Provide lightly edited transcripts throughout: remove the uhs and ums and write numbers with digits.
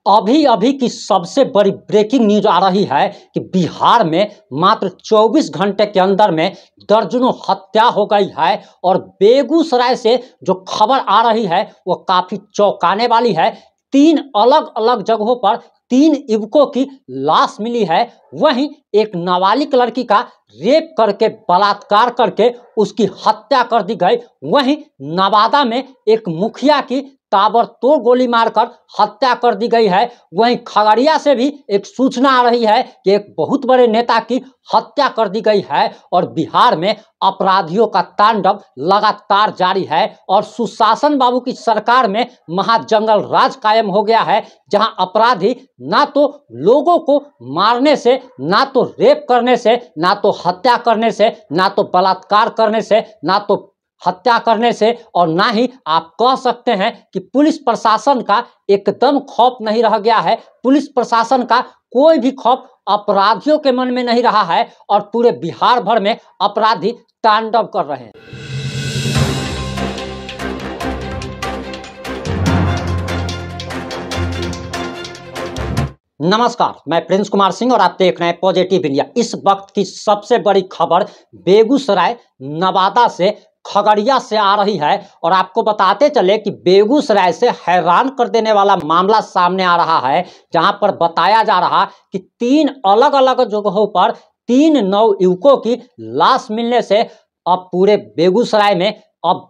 अभी अभी की सबसे बड़ी ब्रेकिंग न्यूज आ रही है कि बिहार में मात्र 24 घंटे के अंदर में दर्जनों हत्या हो गई है। और बेगूसराय से जो खबर आ रही है वो काफी चौंकाने वाली है। 3 अलग अलग जगहों पर 3 युवकों की लाश मिली है। वहीं एक नाबालिग लड़की का रेप करके बलात्कार करके उसकी हत्या कर दी गई। वहीं नवादा में एक मुखिया की ताबड़तोड़ गोली मारकर हत्या कर दी गई है। वहीं खगड़िया से भी एक सूचना आ रही है कि एक बहुत बड़े नेता की हत्या कर दी गई है। और बिहार में अपराधियों का तांडव लगातार जारी है और सुशासन बाबू की सरकार में महाजंगल राज कायम हो गया है, जहां अपराधी ना तो लोगों को मारने से, ना तो रेप करने से, ना तो हत्या करने से, ना तो बलात्कार करने से, ना तो हत्या करने से, और ना ही आप कह सकते हैं कि पुलिस प्रशासन का एकदम खौफ नहीं रह गया है। पुलिस प्रशासन का कोई भी खौफ अपराधियों के मन में नहीं रहा है और पूरे बिहार भर में अपराधी तांडव कर रहे हैं। नमस्कार, मैं प्रिंस कुमार सिंह और आप देख रहे हैं पॉजिटिव इंडिया। इस वक्त की सबसे बड़ी खबर बेगूसराय, नवादा से, खगड़िया से आ रही है। और आपको बताते चले कि बेगूसराय से हैरान कर देने वाला मामला सामने आ रहा है, जहां पर बताया जा रहा कि 3 अलग अलग जगहों पर 3 नवयुवकों की लाश मिलने से अब पूरे बेगूसराय में अब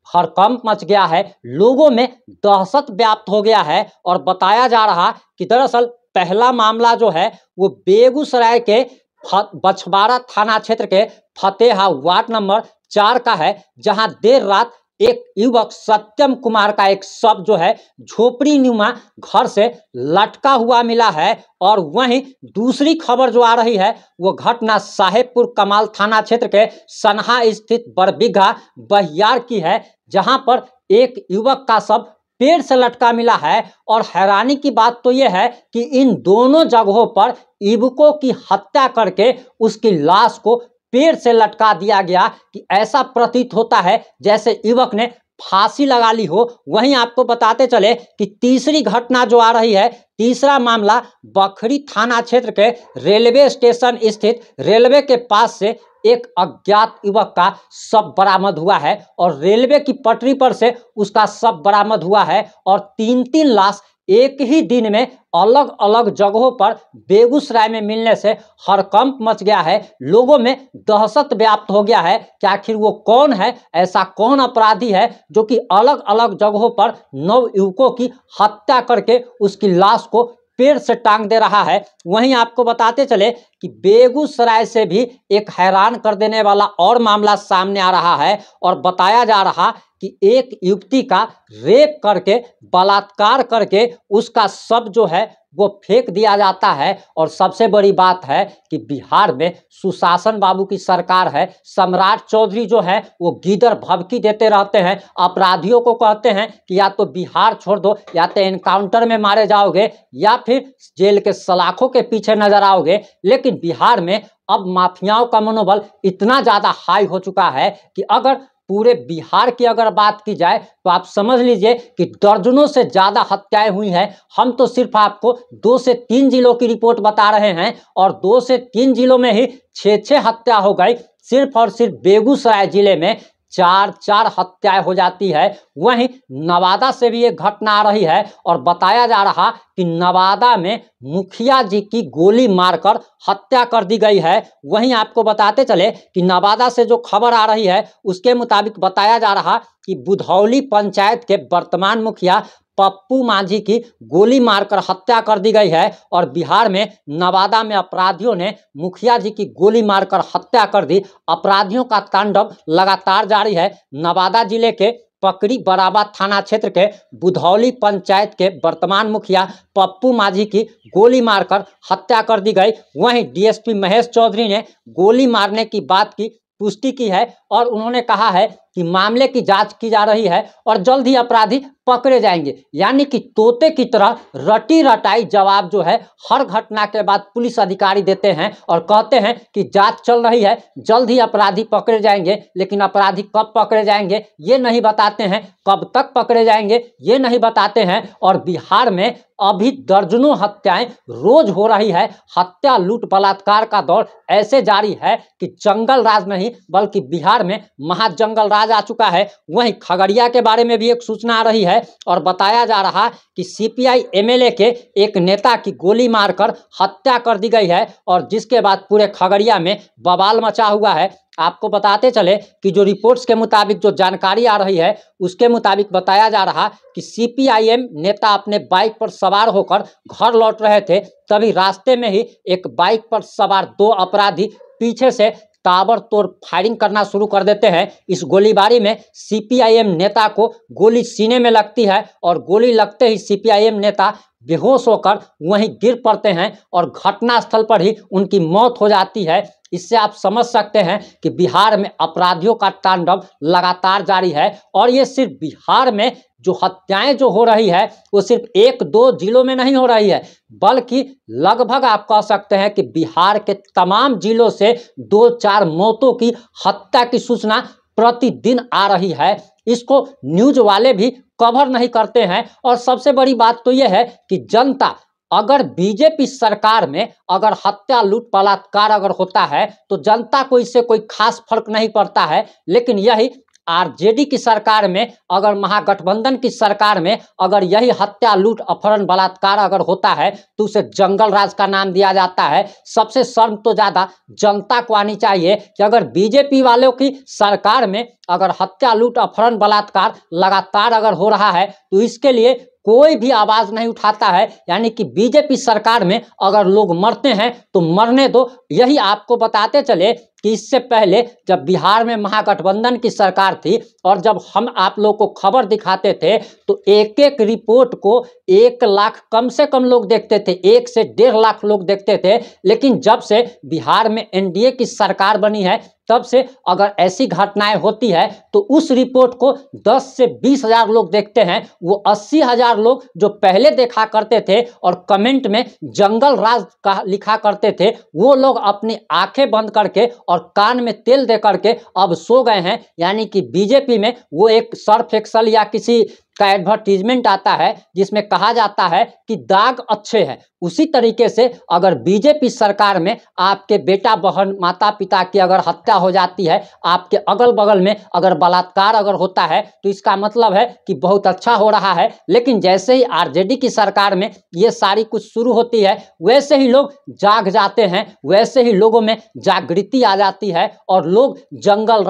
हड़कंप मच गया है। लोगों में दहशत व्याप्त हो गया है। और बताया जा रहा कि दरअसल पहला मामला जो है वो बेगूसराय के बछवाड़ा थाना क्षेत्र के फतेहा वार्ड नंबर 4 का है, जहां देर रात एक युवक सत्यम कुमार का एक शव जो है झोपड़ी नुमा घर से लटका हुआ मिला है। और वहीं दूसरी खबर जो आ रही है वो घटना साहेबपुर कमाल थाना क्षेत्र के सनहा स्थित बरबीघा बहियार की है, जहां पर एक युवक का शव पेड़ से लटका मिला है। और हैरानी की बात तो यह है कि इन दोनों जगहों पर युवकों की हत्या करके उसकी लाश को पेड़ से लटका दिया गया कि ऐसा प्रतीत होता है जैसे युवक ने फांसी लगा ली हो। वहीं आपको बताते चले कि तीसरी घटना जो आ रही है, तीसरा मामला बखरी थाना क्षेत्र के रेलवे स्टेशन स्थित रेलवे के पास से एक अज्ञात युवक का शव बरामद हुआ है। और रेलवे की पटरी पर से उसका शव बरामद हुआ है। और 3 लाश एक ही दिन में अलग अलग जगहों पर बेगूसराय में मिलने से हड़कंप मच गया है। लोगों में दहशत व्याप्त हो गया है कि आखिर वो कौन है, ऐसा कौन अपराधी है जो कि अलग अलग जगहों पर 9 युवकों की हत्या करके उसकी लाश को पेड़ से टांग दे रहा है। वहीं आपको बताते चले कि बेगूसराय से भी एक हैरान कर देने वाला और मामला सामने आ रहा है। और बताया जा रहा कि एक युवती का रेप करके, बलात्कार करके उसका शव जो है वो फेंक दिया जाता है। और सबसे बड़ी बात है कि बिहार में सुशासन बाबू की सरकार है। सम्राट चौधरी जो है वो गीदड़ भभकी देते रहते हैं, अपराधियों को कहते हैं कि या तो बिहार छोड़ दो, या तो एनकाउंटर में मारे जाओगे, या फिर जेल के सलाखों के पीछे नजर आओगे। लेकिन बिहार में अब माफियाओं का मनोबल इतना ज्यादा हाई हो चुका है कि अगर पूरे बिहार की अगर बात की जाए तो आप समझ लीजिए कि दर्जनों से ज्यादा हत्याएं हुई हैं। हम तो सिर्फ आपको 2 से 3 जिलों की रिपोर्ट बता रहे हैं और 2 से 3 जिलों में ही 6 हत्या हो गई। सिर्फ और सिर्फ बेगूसराय जिले में 4 हत्याएं हो जाती है। वहीं नवादा से भी एक घटना आ रही है और बताया जा रहा कि नवादा में मुखिया जी की गोली मारकर हत्या कर दी गई है। वहीं आपको बताते चले कि नवादा से जो खबर आ रही है उसके मुताबिक बताया जा रहा कि बुधौली पंचायत के वर्तमान मुखिया पप्पू माझी की गोली मारकर हत्या कर दी गई है। और बिहार में नवादा में अपराधियों ने मुखिया जी की गोली मारकर हत्या कर दी। अपराधियों का तांडव लगातार जारी है। नवादा जिले के पकड़ी बराबा थाना क्षेत्र के बुधौली पंचायत के वर्तमान मुखिया पप्पू माझी की गोली मारकर हत्या कर दी गई। वहीं डीएसपी महेश चौधरी ने गोली मारने की बात की पुष्टि की है और उन्होंने कहा है कि मामले की जांच की जा रही है और जल्द ही अपराधी पकड़े जाएंगे। यानी कि तोते की तरह रटी रटाई जवाब जो है हर घटना के बाद पुलिस अधिकारी देते हैं और कहते हैं कि जांच चल रही है, जल्द ही अपराधी पकड़े जाएंगे। लेकिन अपराधी कब पकड़े जाएंगे ये नहीं बताते हैं, कब तक पकड़े जाएंगे ये नहीं बताते हैं। और बिहार में अभी दर्जनों हत्याएं रोज हो रही है। हत्या, लूट, बलात्कार का दौर ऐसे जारी है कि जंगल राज नहीं बल्कि बिहार में महाजंगल राज आ चुका है। वहीं खगड़िया के बारे में भी एक सूचना आ रही है और बताया जा रहा कि सीपीआई एमएलए के एक नेता की गोली मारकर हत्या कर दी गई है और जिसके बाद पूरे खगड़िया में बवाल मचा हुआ है। आपको बताते चले कि जो रिपोर्ट्स के मुताबिक जो जानकारी आ रही है उसके मुताबिक बताया जा रहा कि सीपीआईएम नेता अपने बाइक पर सवार होकर घर लौट रहे थे, तभी रास्ते में ही एक बाइक पर सवार 2 अपराधी पीछे से ताबड़तोड़ फायरिंग करना शुरू कर देते हैं। इस गोलीबारी में सीपीआईएम नेता को गोली सीने में लगती है और गोली लगते ही सीपीआईएम नेता बेहोश होकर वहीं गिर पड़ते हैं और घटनास्थल पर ही उनकी मौत हो जाती है। इससे आप समझ सकते हैं कि बिहार में अपराधियों का तांडव लगातार जारी है। और ये सिर्फ बिहार में जो हत्याएं जो हो रही है वो सिर्फ 1-2 जिलों में नहीं हो रही है, बल्कि लगभग आप कह सकते हैं कि बिहार के तमाम जिलों से 2-4 मौतों की हत्या की सूचना प्रतिदिन आ रही है। इसको न्यूज वाले भी कवर नहीं करते हैं। और सबसे बड़ी बात तो यह है कि जनता, अगर बीजेपी सरकार में अगर हत्या, लूट, बलात्कार अगर होता है तो जनता को इससे कोई खास फर्क नहीं पड़ता है। लेकिन यही आरजेडी की सरकार में, अगर महागठबंधन की सरकार में अगर यही हत्या, लूट, अपहरण, बलात्कार अगर होता है तो उसे जंगल राज का नाम दिया जाता है। सबसे शर्म तो ज़्यादा जनता को आनी चाहिए कि अगर बीजेपी वालों की सरकार में अगर हत्या, लूट, अपहरण, बलात्कार लगातार अगर हो रहा है तो इसके लिए कोई भी आवाज नहीं उठाता है। यानी कि बीजेपी सरकार में अगर लोग मरते हैं तो मरने दो। यही आपको बताते चले कि इससे पहले जब बिहार में महागठबंधन की सरकार थी और जब हम आप लोग को खबर दिखाते थे तो एक एक रिपोर्ट को 1 लाख कम से कम लोग देखते थे, 1 से 1.5 लाख लोग देखते थे। लेकिन जब से बिहार में एनडीए की सरकार बनी है तब से अगर ऐसी घटनाएं होती है तो उस रिपोर्ट को 10 से 20 हजार लोग देखते हैं। वो 80 हजार लोग जो पहले देखा करते थे और कमेंट में जंगल राज का लिखा करते थे, वो लोग अपनी आंखें बंद करके और कान में तेल दे करके अब सो गए हैं। यानी कि बीजेपी में वो एक सर्फ एक्सल या किसी का एडवर्टीजमेंट आता है जिसमें कहा जाता है कि दाग अच्छे हैं। उसी तरीके से अगर बीजेपी सरकार में आपके बेटा, बहन, माता पिता की अगर हत्या हो जाती है, आपके अगल बगल में अगर बलात्कार अगर होता है तो इसका मतलब है कि बहुत अच्छा हो रहा है। लेकिन जैसे ही आरजेडी की सरकार में ये सारी कुछ शुरू होती है वैसे ही लोग जाग जाते हैं, वैसे ही लोगों में जागृति आ जाती है और लोग जंगल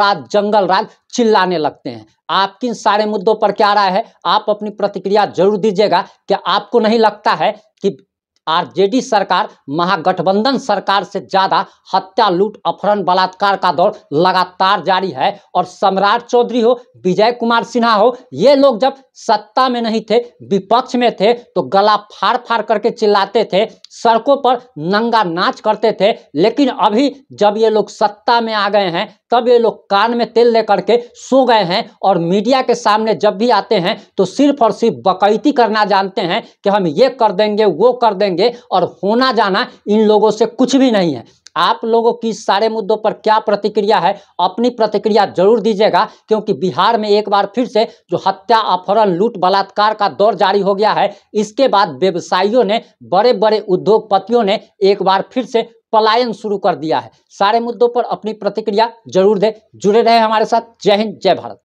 राज चिल्लाने लगते हैं। आपकी इन सारे मुद्दों पर क्या राय है? आप अपनी प्रतिक्रिया जरूर दीजिएगा। क्या आपको नहीं लगता है कि आरजेडी सरकार महागठबंधन सरकार से ज्यादा हत्या, लूट, अपहरण, बलात्कार का दौर लगातार जारी है? और सम्राट चौधरी हो, विजय कुमार सिन्हा हो, ये लोग जब सत्ता में नहीं थे, विपक्ष में थे तो गला फाड़ फाड़ करके चिल्लाते थे, सड़कों पर नंगा नाच करते थे। लेकिन अभी जब ये लोग सत्ता में आ गए हैं तब ये लोग कान में तेल लेकर के सो गए हैं और मीडिया के सामने जब भी आते हैं तो सिर्फ और सिर्फ बकैती करना जानते हैं कि हम ये कर देंगे, वो कर देंगे, और होना जाना इन लोगों से कुछ भी नहीं है। आप लोगों की सारे मुद्दों पर क्या प्रतिक्रिया है? अपनी प्रतिक्रिया जरूर दीजिएगा, क्योंकि बिहार में एक बार फिर से जो हत्या, अपहरण, लूट, बलात्कार का दौर जारी हो गया है। इसके बाद व्यवसायियों ने, बड़े बड़े उद्योगपतियों ने एक बार फिर से पलायन शुरू कर दिया है। सारे मुद्दों पर अपनी प्रतिक्रिया जरूर दें। जुड़े रहे हमारे साथ। जय हिंद, जय भारत।